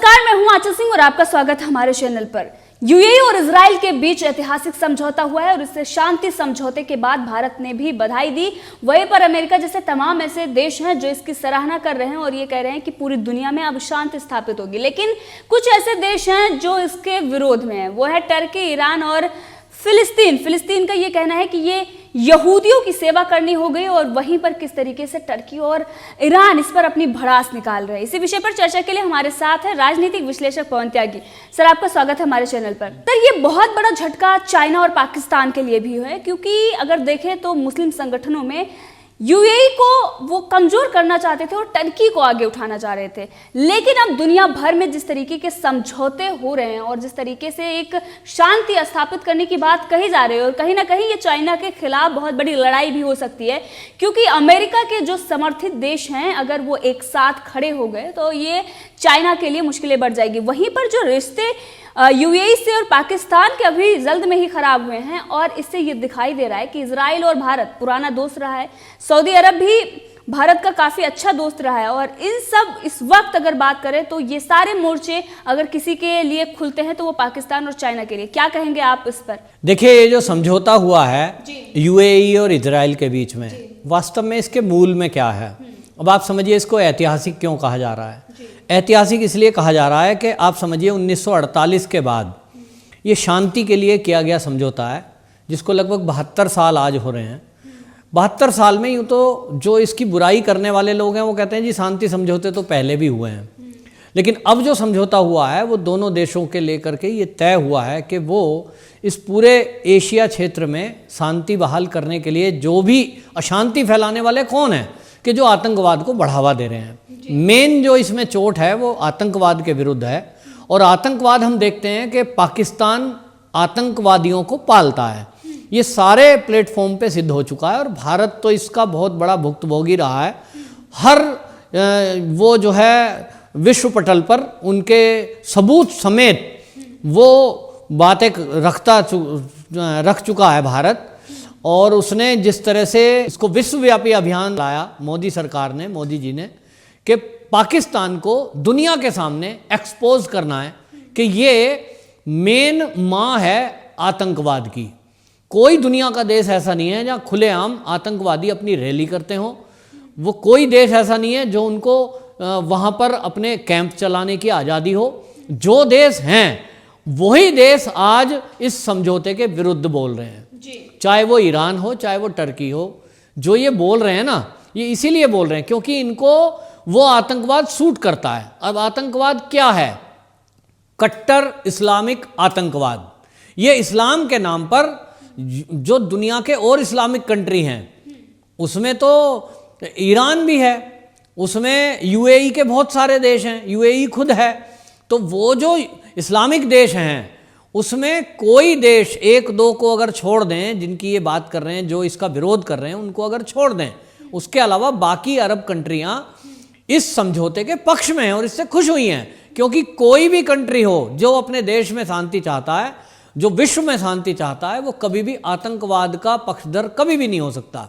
नमस्कार, मैं हूं आंचल सिंह और आपका स्वागत है हमारे चैनल पर। यूएई और इजराइल के बीच ऐतिहासिक समझौता हुआ है और इससे शांति समझौते के बाद भारत ने भी बधाई दी। वहीं पर अमेरिका जैसे तमाम ऐसे देश हैं जो इसकी सराहना कर रहे हैं और ये कह रहे हैं कि पूरी दुनिया में अब शांति स्थापित होगी। लेकिन कुछ ऐसे देश हैं जो इसके विरोध में हैं, वो है टर्की, ईरान और फिलिस्तीन का ये कहना है कि ये यहूदियों की सेवा करनी हो गई और वहीं पर किस तरीके से टर्की और ईरान इस पर अपनी भड़ास निकाल रहे हैं। इसी विषय पर चर्चा के लिए हमारे साथ है राजनीतिक विश्लेषक पवन त्यागी। सर, आपका स्वागत है हमारे चैनल पर। तो ये बहुत बड़ा झटका चाइना और पाकिस्तान के लिए भी है, क्योंकि अगर देखें तो मुस्लिम संगठनों में यूएई को वो कमजोर करना चाहते थे और टर्की को आगे उठाना चाह रहे थे। लेकिन अब दुनिया भर में जिस तरीके के समझौते हो रहे हैं और जिस तरीके से एक शांति स्थापित करने की बात कही जा रही है, और कहीं ना कहीं ये चाइना के खिलाफ बहुत बड़ी लड़ाई भी हो सकती है, क्योंकि अमेरिका के जो समर्थित देश हैं अगर वो एक साथ खड़े हो गए तो ये चाइना के लिए मुश्किलें बढ़ जाएगी। वहीं पर जो रिश्ते यूएई से और पाकिस्तान के अभी जल्द में ही खराब हुए हैं और इससे ये दिखाई दे रहा है कि इजराइल और भारत पुराना दोस्त रहा है। सऊदी अरब भी भारत का काफी अच्छा दोस्त रहा है और इन सब इस वक्त अगर बात करें तो ये सारे मोर्चे अगर किसी के लिए खुलते हैं तो वो पाकिस्तान और चाइना के लिए। क्या कहेंगे आप इस पर? देखिए, ये जो समझौता हुआ है यूएई और इजराइल के बीच में, वास्तव में इसके मूल में क्या है? अब आप समझिए इसको ऐतिहासिक क्यों कहा जा रहा है। ऐतिहासिक इसलिए कहा जा रहा है कि आप समझिए 1948 के बाद ये शांति के लिए किया गया समझौता है, जिसको लगभग 72 साल आज हो रहे हैं। 72 साल में यूँ तो जो इसकी बुराई करने वाले लोग हैं वो कहते हैं जी शांति समझौते तो पहले भी हुए हैं, लेकिन अब जो समझौता हुआ है वो दोनों देशों के लेकर के ये तय हुआ है कि वो इस पूरे एशिया क्षेत्र में शांति बहाल करने के लिए, जो भी अशांति फैलाने वाले कौन हैं कि जो आतंकवाद को बढ़ावा दे रहे हैं, मेन जो इसमें चोट है वो आतंकवाद के विरुद्ध है। और आतंकवाद हम देखते हैं कि पाकिस्तान आतंकवादियों को पालता है, ये सारे प्लेटफॉर्म पे सिद्ध हो चुका है और भारत तो इसका बहुत बड़ा भुक्तभोगी रहा है। हर वो जो है विश्व पटल पर उनके सबूत समेत वो बातें रख चुका है भारत। और उसने जिस तरह से इसको विश्वव्यापी अभियान लाया मोदी सरकार ने, मोदी जी ने, कि पाकिस्तान को दुनिया के सामने एक्सपोज करना है कि ये मेन माँ है आतंकवाद की। कोई दुनिया का देश ऐसा नहीं है जहाँ खुलेआम आतंकवादी अपनी रैली करते हों। वो कोई देश ऐसा नहीं है जो उनको वहाँ पर अपने कैंप चलाने की आज़ादी हो। जो देश हैं वही देश आज इस समझौते के विरुद्ध बोल रहे हैं, चाहे वो ईरान हो चाहे वो टर्की हो। जो ये बोल रहे हैं ना, ये इसीलिए बोल रहे हैं क्योंकि इनको वो आतंकवाद सूट करता है। अब आतंकवाद क्या है? कट्टर इस्लामिक आतंकवाद। ये इस्लाम के नाम पर जो दुनिया के और इस्लामिक कंट्री हैं उसमें तो ईरान भी है, उसमें यूएई के बहुत सारे देश हैं, यूएई खुद है। तो वो जो इस्लामिक देश हैं उसमें कोई देश एक दो को अगर छोड़ दें, जिनकी ये बात कर रहे हैं, जो इसका विरोध कर रहे हैं, उनको अगर छोड़ दें, उसके अलावा बाकी अरब कंट्रियां इस समझौते के पक्ष में हैं और इससे खुश हुई हैं। क्योंकि कोई भी कंट्री हो जो अपने देश में शांति चाहता है, जो विश्व में शांति चाहता है, वो कभी भी आतंकवाद का पक्षधर कभी भी नहीं हो सकता।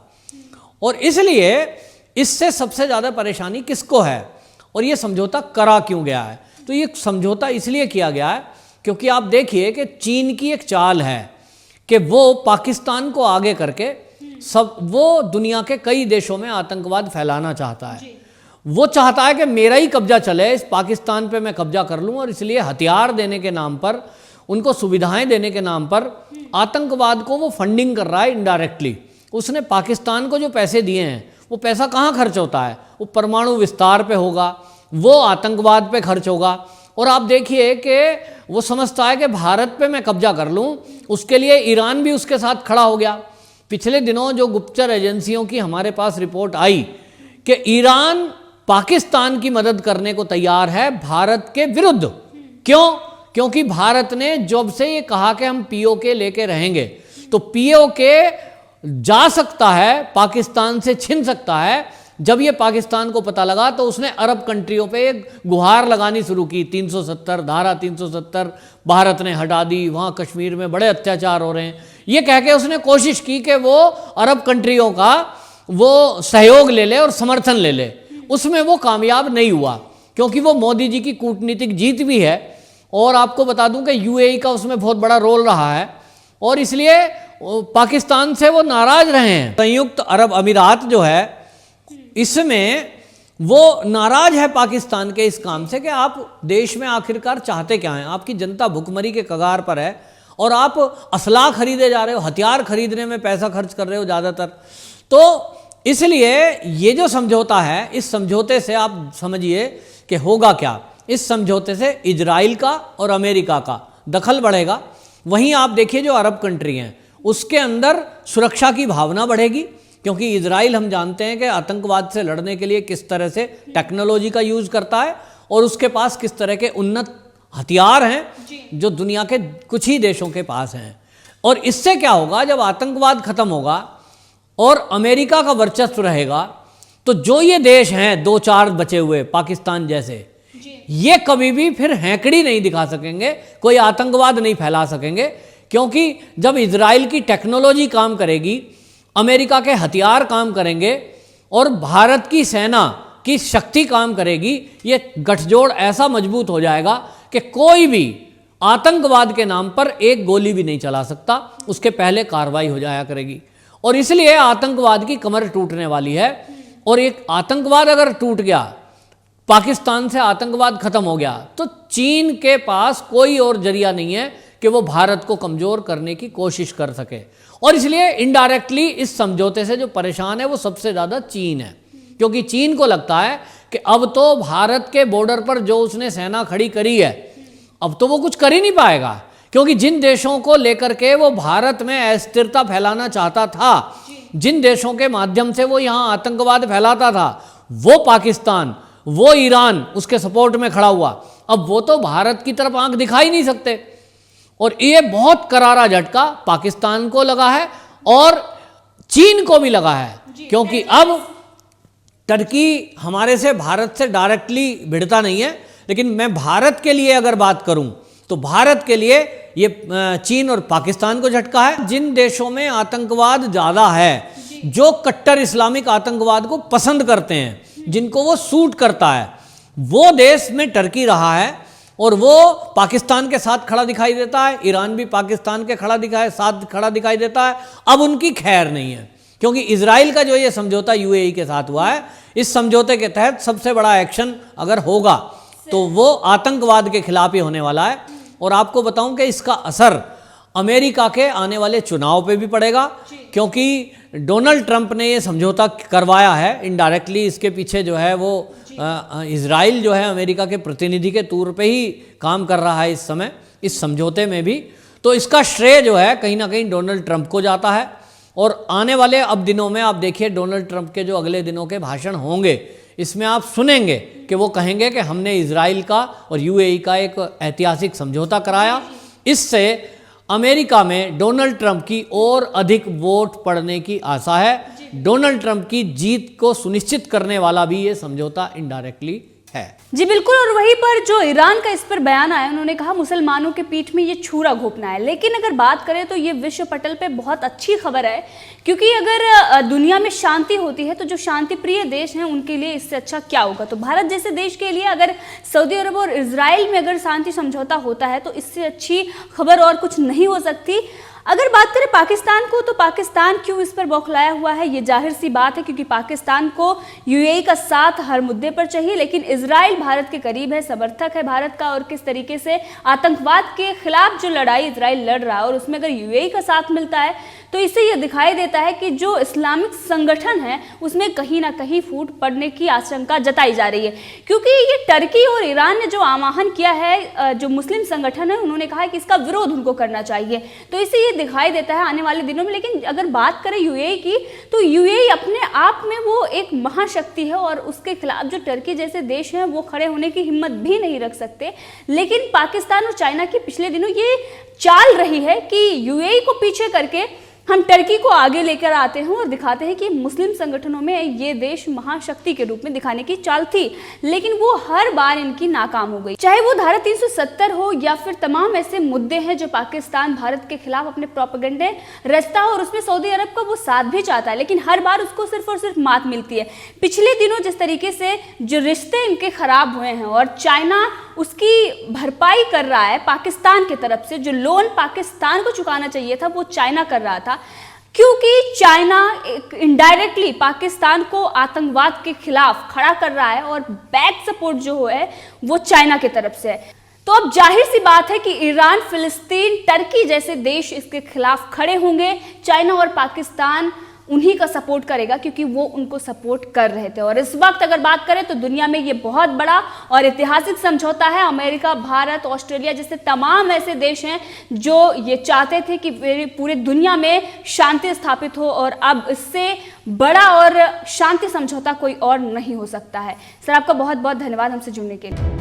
और इसलिए इससे सबसे ज़्यादा परेशानी किसको है और ये समझौता करा क्यों गया है? तो ये समझौता इसलिए किया गया है क्योंकि आप देखिए कि चीन की एक चाल है कि वो पाकिस्तान को आगे करके वो दुनिया के कई देशों में आतंकवाद फैलाना चाहता है। वो चाहता है कि मेरा ही कब्जा चले, इस पाकिस्तान पे मैं कब्जा कर लूँ, और इसलिए हथियार देने के नाम पर, उनको सुविधाएं देने के नाम पर आतंकवाद को वो फंडिंग कर रहा है इनडायरेक्टली। उसने पाकिस्तान को जो पैसे दिए हैं वो पैसा कहाँ खर्च होता है? वो परमाणु विस्तार पे होगा, वो आतंकवाद पे खर्च होगा। और आप देखिए कि वो समझता है कि भारत पे मैं कब्जा कर लूँ, उसके लिए ईरान भी उसके साथ खड़ा हो गया। पिछले दिनों जो गुप्तचर एजेंसियों की हमारे पास रिपोर्ट आई कि ईरान पाकिस्तान की मदद करने को तैयार है भारत के विरुद्ध। क्यों? क्योंकि भारत ने जब से ये कहा कि हम पीओके लेके रहेंगे, तो पीओके जा सकता है, पाकिस्तान से छिन सकता है। जब ये पाकिस्तान को पता लगा तो उसने अरब कंट्रियों पे एक गुहार लगानी शुरू की। 370 धारा 370 भारत ने हटा दी, वहाँ कश्मीर में बड़े अत्याचार हो रहे हैं, ये कह के उसने कोशिश की कि वो अरब कंट्रियों का वो सहयोग ले ले और समर्थन ले ले। उसमें वो कामयाब नहीं हुआ। क्योंकि वो मोदी जी की कूटनीतिक जीत भी है। और आपको बता दूं कि यूएई का उसमें बहुत बड़ा रोल रहा है और इसलिए पाकिस्तान से वो नाराज रहे हैं। संयुक्त अरब अमीरात जो है इसमें वो नाराज है पाकिस्तान के इस काम से कि आप देश में आखिरकार चाहते क्या हैं। आपकी जनता भुखमरी के कगार पर है और आप असलाह खरीदे जा रहे हो, हथियार खरीदने में पैसा खर्च कर रहे हो ज़्यादातर। तो इसलिए ये जो समझौता है, इस समझौते से आप समझिए कि होगा क्या। इस समझौते से इजराइल का और अमेरिका का दखल बढ़ेगा। वहीं आप देखिए जो अरब कंट्री हैं उसके अंदर सुरक्षा की भावना बढ़ेगी, क्योंकि इजराइल हम जानते हैं कि आतंकवाद से लड़ने के लिए किस तरह से टेक्नोलॉजी का यूज़ करता है और उसके पास किस तरह के उन्नत हथियार हैं जो दुनिया के कुछ ही देशों के पास हैं। और इससे क्या होगा, जब आतंकवाद खत्म होगा और अमेरिका का वर्चस्व रहेगा तो जो ये देश हैं 2-4 बचे हुए पाकिस्तान जैसे, ये कभी भी फिर हैंकड़ी नहीं दिखा सकेंगे, कोई आतंकवाद नहीं फैला सकेंगे। क्योंकि जब इजराइल की टेक्नोलॉजी काम करेगी, अमेरिका के हथियार काम करेंगे और भारत की सेना की शक्ति काम करेगी, ये गठजोड़ ऐसा मजबूत हो जाएगा कि कोई भी आतंकवाद के नाम पर एक गोली भी नहीं चला सकता, उसके पहले कार्रवाई हो जाया करेगी। और इसलिए आतंकवाद की कमर टूटने वाली है। और एक आतंकवाद अगर टूट गया, पाकिस्तान से आतंकवाद खत्म हो गया, तो चीन के पास कोई और जरिया नहीं है कि वो भारत को कमजोर करने की कोशिश कर सके। और इसलिए इनडायरेक्टली इस समझौते से जो परेशान है वो सबसे ज़्यादा चीन है, क्योंकि चीन को लगता है कि अब तो भारत के बॉर्डर पर जो उसने सेना खड़ी करी है, अब तो वो कुछ कर ही नहीं पाएगा। क्योंकि जिन देशों को लेकर के वो भारत में अस्थिरता फैलाना चाहता था, जिन देशों के माध्यम से वो यहाँ आतंकवाद फैलाता था, वो पाकिस्तान, वो ईरान उसके सपोर्ट में खड़ा हुआ, अब वो तो भारत की तरफ आंख दिखा ही नहीं सकते। और ये बहुत करारा झटका पाकिस्तान को लगा है और चीन को भी लगा है, क्योंकि अब टर्की हमारे से, भारत से डायरेक्टली भिड़ता नहीं है। लेकिन मैं भारत के लिए अगर बात करूं तो भारत के लिए ये चीन और पाकिस्तान को झटका है। जिन देशों में आतंकवाद ज़्यादा है, जो कट्टर इस्लामिक आतंकवाद को पसंद करते हैं, जिनको वो सूट करता है, वो देश में टर्की रहा है और वो पाकिस्तान के साथ खड़ा दिखाई देता है। ईरान भी पाकिस्तान के साथ खड़ा दिखाई देता है। अब उनकी खैर नहीं है, क्योंकि इजराइल का जो ये समझौता यूएई के साथ हुआ है, इस समझौते के तहत सबसे बड़ा एक्शन अगर होगा तो वो आतंकवाद के खिलाफ ही होने वाला है। और आपको बताऊं कि इसका असर अमेरिका के आने वाले चुनाव पे भी पड़ेगा, क्योंकि डोनाल्ड ट्रंप ने ये समझौता करवाया है इनडायरेक्टली। इसके पीछे जो है वो इजराइल जो है अमेरिका के प्रतिनिधि के तौर पे ही काम कर रहा है इस समय, इस समझौते में भी। तो इसका श्रेय जो है कहीं ना कहीं डोनाल्ड ट्रंप को जाता है। और आने वाले अब दिनों में आप देखिए डोनाल्ड ट्रंप के जो अगले दिनों के भाषण होंगे, इसमें आप सुनेंगे कि वो कहेंगे कि हमने इजराइल का और यूएई का एक ऐतिहासिक समझौता कराया। इससे अमेरिका में डोनाल्ड ट्रंप की और अधिक वोट पड़ने की आशा है। डोनाल्ड ट्रंप की जीत को सुनिश्चित करने वाला भी ये समझौता इनडायरेक्टली है। जी बिल्कुल। और वहीं पर जो ईरान का इस पर बयान आया, उन्होंने कहा मुसलमानों के पीठ में ये छुरा घोंपना है। लेकिन अगर बात करें तो ये विश्व पटल पे बहुत अच्छी खबर है, क्योंकि अगर दुनिया में शांति होती है तो जो शांति प्रिय देश हैं उनके लिए इससे अच्छा क्या होगा। तो भारत जैसे देश के लिए अगर सऊदी अरब और इजराइल में अगर शांति समझौता होता है तो इससे अच्छी खबर और कुछ नहीं हो सकती। अगर बात करें पाकिस्तान को, तो पाकिस्तान क्यों इस पर बौखलाया हुआ है, ये जाहिर सी बात है, क्योंकि पाकिस्तान को यूएई का साथ हर मुद्दे पर चाहिए। लेकिन इजराइल भारत के करीब है, समर्थक है भारत का, और किस तरीके से आतंकवाद के खिलाफ जो लड़ाई इजराइल लड़ रहा है और उसमें अगर यूएई का साथ मिलता है तो इससे ये दिखाई देता है कि जो इस्लामिक संगठन है उसमें कहीं ना कहीं फूट पड़ने की आशंका जताई जा रही है। क्योंकि ये टर्की और ईरान ने जो आह्वान किया है, जो मुस्लिम संगठन है, उन्होंने कहा है कि इसका विरोध उनको करना चाहिए। तो इससे ये दिखाई देता है आने वाले दिनों में। लेकिन अगर बात करें यूएई की, तो यूएई अपने आप में वो एक महाशक्ति है और उसके खिलाफ जो टर्की जैसे देश हैं वो खड़े होने की हिम्मत भी नहीं रख सकते। लेकिन पाकिस्तान और चाइना की पिछले दिनों ये चाल रही है कि यूएई को पीछे करके हम टर्की को आगे लेकर आते हैं और दिखाते हैं कि मुस्लिम संगठनों में ये देश महाशक्ति के रूप में दिखाने की चाल थी, लेकिन वो हर बार इनकी नाकाम हो गई। चाहे वो धारा 370 हो या फिर तमाम ऐसे मुद्दे हैं जो पाकिस्तान भारत के खिलाफ अपने प्रोपेगेंडे रचता है और उसमें सऊदी अरब का वो साथ भी चाहता है, लेकिन हर बार उसको सिर्फ और सिर्फ मात मिलती है। पिछले दिनों जिस तरीके से जो रिश्ते इनके खराब हुए हैं और चाइना उसकी भरपाई कर रहा है पाकिस्तान की तरफ से, जो लोन पाकिस्तान को चुकाना चाहिए था वो चाइना कर रहा था, क्योंकि चाइना इनडायरेक्टली पाकिस्तान को आतंकवाद के खिलाफ खड़ा कर रहा है और बैक सपोर्ट जो है वो चाइना की तरफ से है। तो अब जाहिर सी बात है कि ईरान, फिलिस्तीन, टर्की जैसे देश इसके खिलाफ खड़े होंगे। चाइना और पाकिस्तान उन्हीं का सपोर्ट करेगा क्योंकि वो उनको सपोर्ट कर रहे थे। और इस वक्त अगर बात करें तो दुनिया में ये बहुत बड़ा और ऐतिहासिक समझौता है। अमेरिका, भारत, ऑस्ट्रेलिया जैसे तमाम ऐसे देश हैं जो ये चाहते थे कि पूरे दुनिया में शांति स्थापित हो और अब इससे बड़ा और शांति समझौता कोई और नहीं हो सकता है। सर, आपका बहुत बहुत धन्यवाद हमसे जुड़ने के लिए।